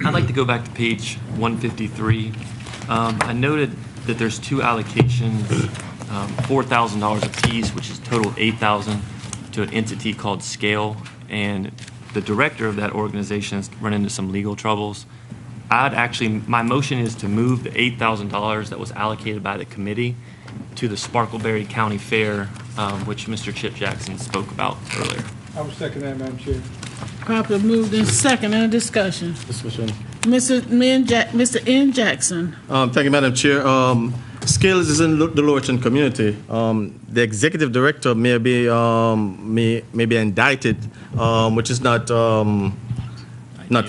I'd like to go back to page 153. I noted that there's two allocations, $4,000 apiece, which is total $8,000 to an entity called Scale, and the director of that organization has run into some legal troubles. My motion is to move the $8,000 that was allocated by the committee to the Sparkleberry County Fair, which Mr. Chip Jackson spoke about earlier. I will second that, Madam Chair. Properly moved in second. Any discussion? Mr. N. Jackson. Thank you, Madam Chair. Scales is in the Lowerton community. The executive director may be indicted, which is not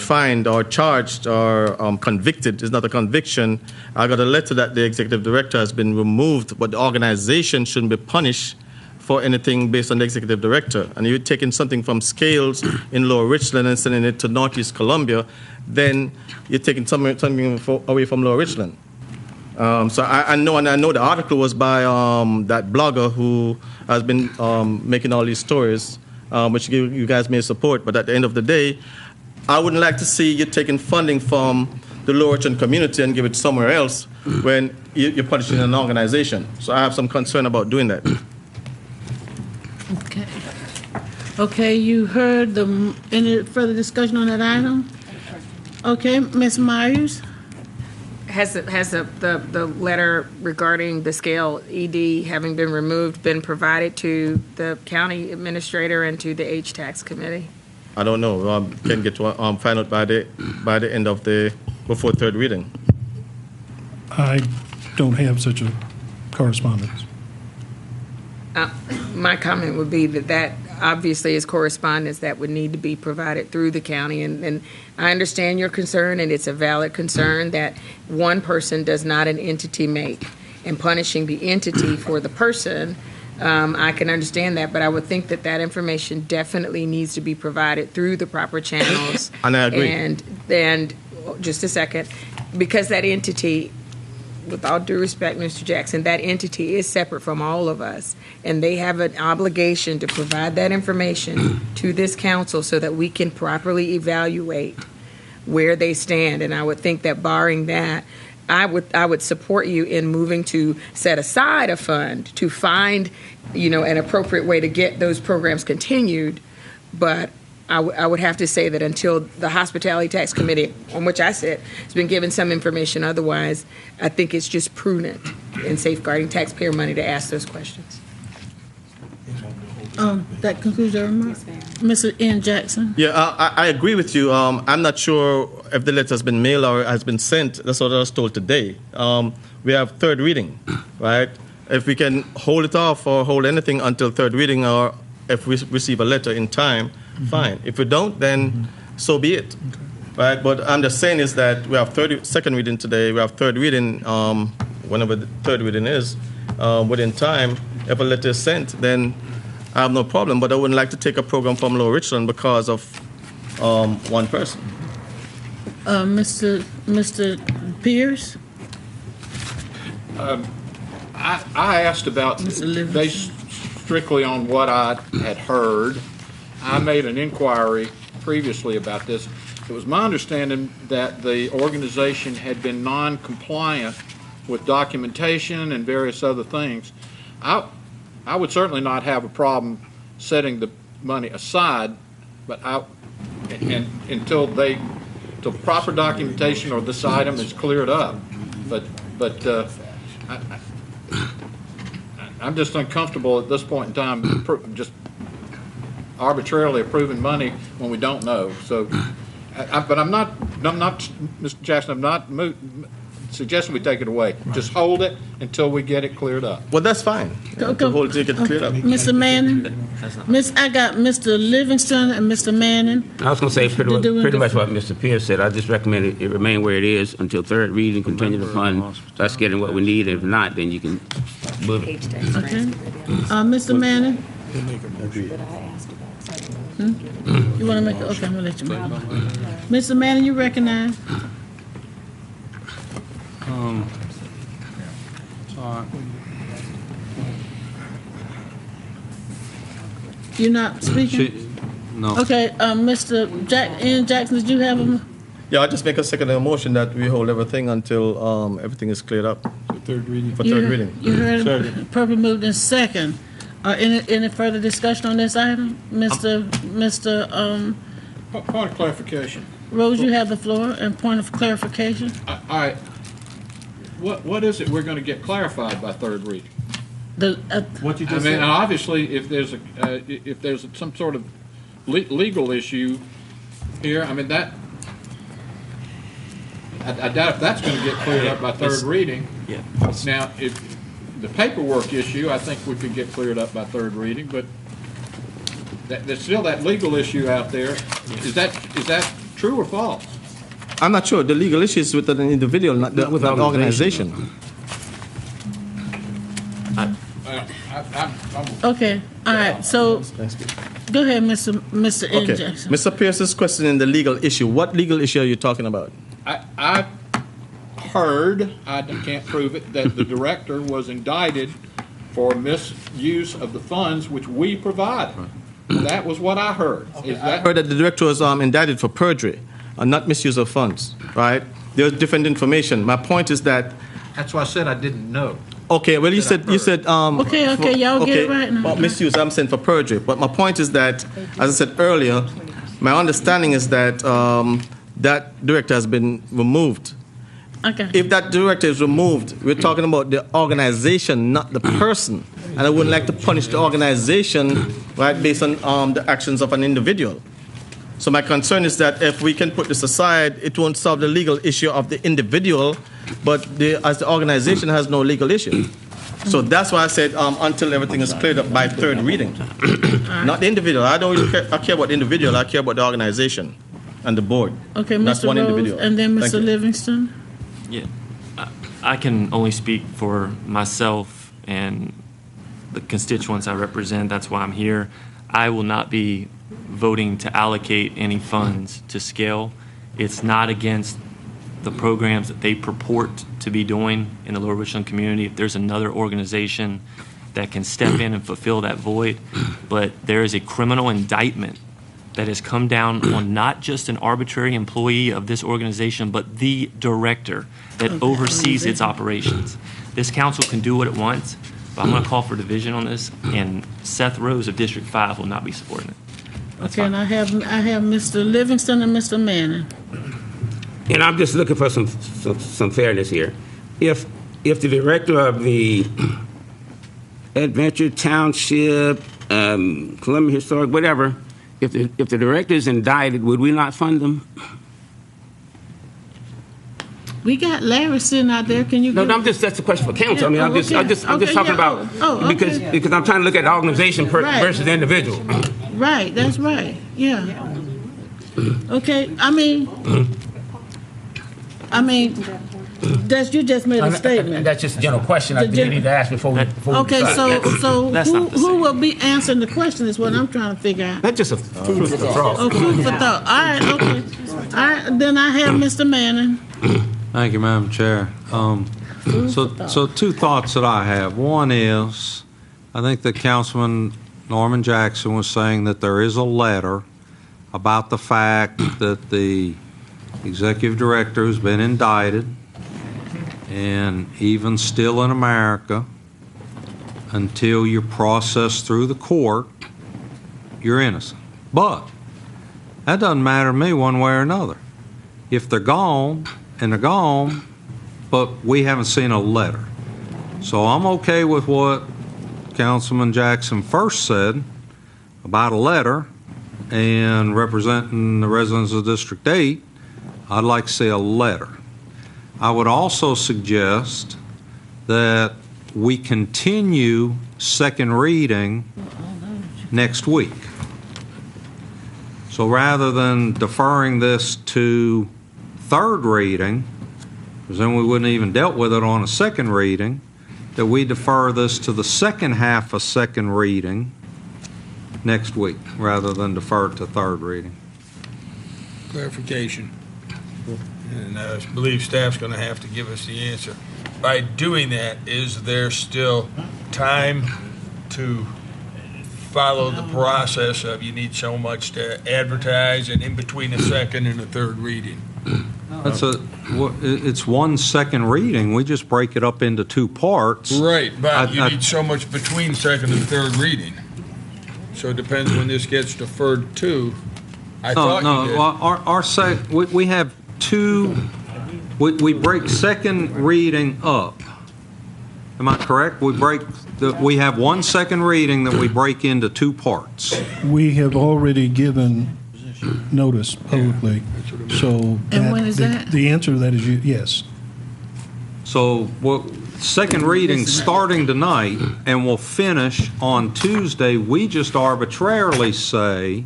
fined or charged or convicted. It's not a conviction. I got a letter that the executive director has been removed, but the organization shouldn't be punished for anything based on the executive director. And you're taking something from Scales in Lower Richland and sending it to Northeast Columbia, then you're taking something away from Lower Richland. So I know the article was by that blogger who has been making all these stories, which you guys may support. But at the end of the day, I wouldn't like to see you taking funding from the Lower Richland community and give it somewhere else when you're punishing an organization. So I have some concern about doing that. Okay, you heard any further discussion on that item? Okay, Ms. Myers? Has the letter regarding the Scale ED having been removed been provided to the county administrator and to the HTAX committee? I don't know. Can get to find out by the end of before third reading. I don't have such a correspondence. My comment would be that obviously is correspondence that would need to be provided through the county. And I understand your concern, and it's a valid concern that one person does not an entity make. And punishing the entity for the person, I can understand that, but I would think that information definitely needs to be provided through the proper channels. And I agree. And just a second, because that entity, with all due respect, Mr. Jackson, that entity is separate from all of us, and they have an obligation to provide that information to this council so that we can properly evaluate where they stand. And I would think that barring that, I would support you in moving to set aside a fund to find, an appropriate way to get those programs continued. But I would have to say that until the Hospitality Tax Committee, on which I sit, has been given some information otherwise, I think it's just prudent in safeguarding taxpayer money to ask those questions. That concludes your remarks. Mr. N. Jackson. Yeah, I agree with you. I'm not sure if the letter has been mailed or has been sent. That's what I was told today. We have third reading, right? If we can hold it off or hold anything until third reading, or if we receive a letter in time, fine. If we don't, then so be it, right? But I'm just saying is that we have second reading today. We have third reading whenever the third reading is within time. If a letter is sent, then I have no problem. But I wouldn't like to take a program from Lower Richland because of one person. Mr. Pierce. I asked about based strictly on what I had heard. I made an inquiry previously about this. It was my understanding that the organization had been non-compliant with documentation and various other things. I would certainly not have a problem setting the money aside, but until proper documentation or this item is cleared up. But I'm just uncomfortable at this point in time just arbitrarily approving money when we don't know. So, but I'm not, Mr. Jackson, I'm not suggesting we take it away. Just hold it until we get it cleared up. Well, that's fine. Hold it, get it cleared up. Mr. Manning. I got Mr. Livingston and Mr. Manning. I was going to say pretty much what Mr. Pierce said. I just recommend it remain where it is until third reading, continue to fund. That's getting what we need. If not, then you can move it. Okay. Mr. Manning? You want to make it? Okay, I'm going to let you make it. Mr. Manning, you recognize? You're not speaking? No. Okay, Mr. N. Jackson, did you have him? Yeah, I'll just make a second motion that we hold everything until everything is cleared up Third reading. for third reading. You heard it, properly moved in second. Any further discussion on this item? Mr. Point of clarification. Rose, you have the floor, and point of clarification. All right. What is it we're going to get clarified by third reading? What you I just mean, said? obviously, if there's some sort of legal issue here, I mean, that, I doubt if that's going to get cleared up by third reading. Yeah. Now, if the paperwork issue, I think we could get cleared up by third reading, but there's still that legal issue out there. Is that true or false? I'm not sure. The legal issue is with an individual, not the With not the organization. organization. Okay, all right, so, go ahead, Mr. N. Okay. Jackson. Mr. Pierce is questioning the legal issue. What legal issue are you talking about? I heard, I can't prove it, that the director was indicted for misuse of the funds which we provided. That was what I heard. Is I that, heard that the director was indicted for perjury and not misuse of funds, right? There's different information. My point is that, that's why I said I didn't know. okay, well, you said, Okay, y'all get it right now. Well, misuse, I'm saying for perjury. But my point is that, as I said earlier, my understanding is that that director has been removed. Okay, If that director is removed, we're talking about the organization, not the person. And I wouldn't like to punish the organization, right, based on the actions of an individual. So my concern is that if we can put this aside, it won't solve the legal issue of the individual, but as the organization has no legal issue. So that's why I said until everything is cleared up by third reading. Not the individual. I don't really care, I care about the individual. I care about the organization and the board. okay, That's Mr. one Rose, individual. and then Thank Mr. you. Livingston. Yeah, I can only speak for myself and the constituents I represent. That's why I'm here. I will not be voting to allocate any funds to Scale. It's not against the programs that they purport to be doing in the Lower Richland community. If there's another organization that can step in and fulfill that void, but there is a criminal indictment that has come down on not just an arbitrary employee of this organization, but the director that oversees its operations. This council can do what it wants, but I'm going to call for division on this, and Seth Rose of District 5 will not be supporting it. That's Okay, and fine. I have Mr. Livingston and Mr. Manning. And I'm just looking for some fairness here. If the director of the Adventure Township, Columbia Historic, whatever, if the director is indicted, would we not fund them? We got Larry sitting out there, can you? No, give- that's a question for council. I mean, Yeah, I'm just okay, talking yeah, about okay. because I'm trying to look at the organization Right. versus the individual. Right, that's right, yeah. Okay, I mean, you just made a statement. That's just a general question I The gen- need to ask before we Okay, decide. so That's not the who same. will be answering the question is what I'm trying to figure out. That's just a food for thought. Oh, food for thought, all right, okay. All right, then I have Mr. Manning. Thank you, Madam Chair. So two thoughts that I have. One is, I think that Councilman Norman Jackson was saying that there is a letter about the fact that the executive director has been indicted, and even still in America, until you're processed through the court, you're innocent. But that doesn't matter to me one way or another. If they're gone, and they're gone, but we haven't seen a letter. So I'm okay with what Councilman Jackson first said about a letter and representing the residents of District 8. I'd like to see a letter. I would also suggest that we continue second reading next week. So rather than deferring this to third reading, because then we wouldn't even dealt with it on a second reading, that we defer this to the second half of second reading next week, rather than defer it to third reading. Clarification. And I believe staff's going to have to give us the answer. By doing that, is there still time to follow the process of you need so much to advertise and in between the second and the third reading? It's 1 second reading. We just break it up into 2 parts. Right, but you I- need so much between second and third reading. So it depends when this gets deferred to. I thought you did. Well, we have 2, we break second reading up. Am I correct? We have 1 second reading that we break into 2 parts. We have already given notice publicly, so. And when is that? The answer to that is yes. So, second reading starting tonight, and we'll finish on Tuesday. We just arbitrarily say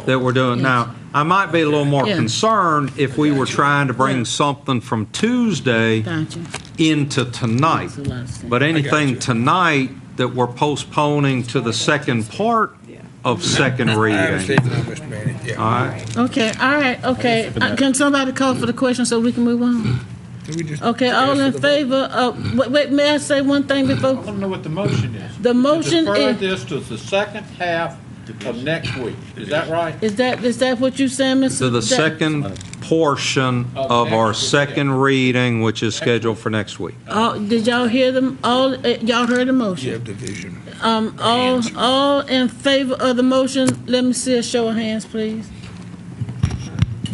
that we're doing. Now, I might be a little more Yeah. concerned if we were trying to bring something from Tuesday Gotcha. into tonight. Makes a lot of sense. But I anything got you. tonight that we're postponing to the second part of second I reading. understand now, Mr. Manning, yeah. All right. Okay, all right, okay. Can somebody call for the question so we can move on? We just Okay, all ask in for the vote. favor of, wait, may I say one thing I before? want to know what the motion is. The motion To defer is- this to the second half of next week. Is that right? Is that what you saying, Mr.? To the Jackson? second portion of our second reading, which is scheduled for next week. Did y'all hear them, y'all heard the You motion? have division. All in favor of the motion, let me see a show of hands, please.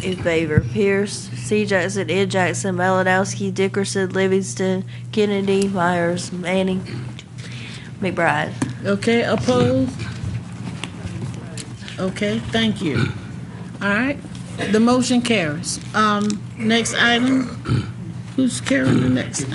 In favor, Pierce, C. Jackson, Ed Jackson, Malinowski, Dickerson, Livingston, Kennedy, Myers, Manning, McBride. Okay, opposed? Okay, thank you. All right, the motion carries. Next item, who's carrying the next?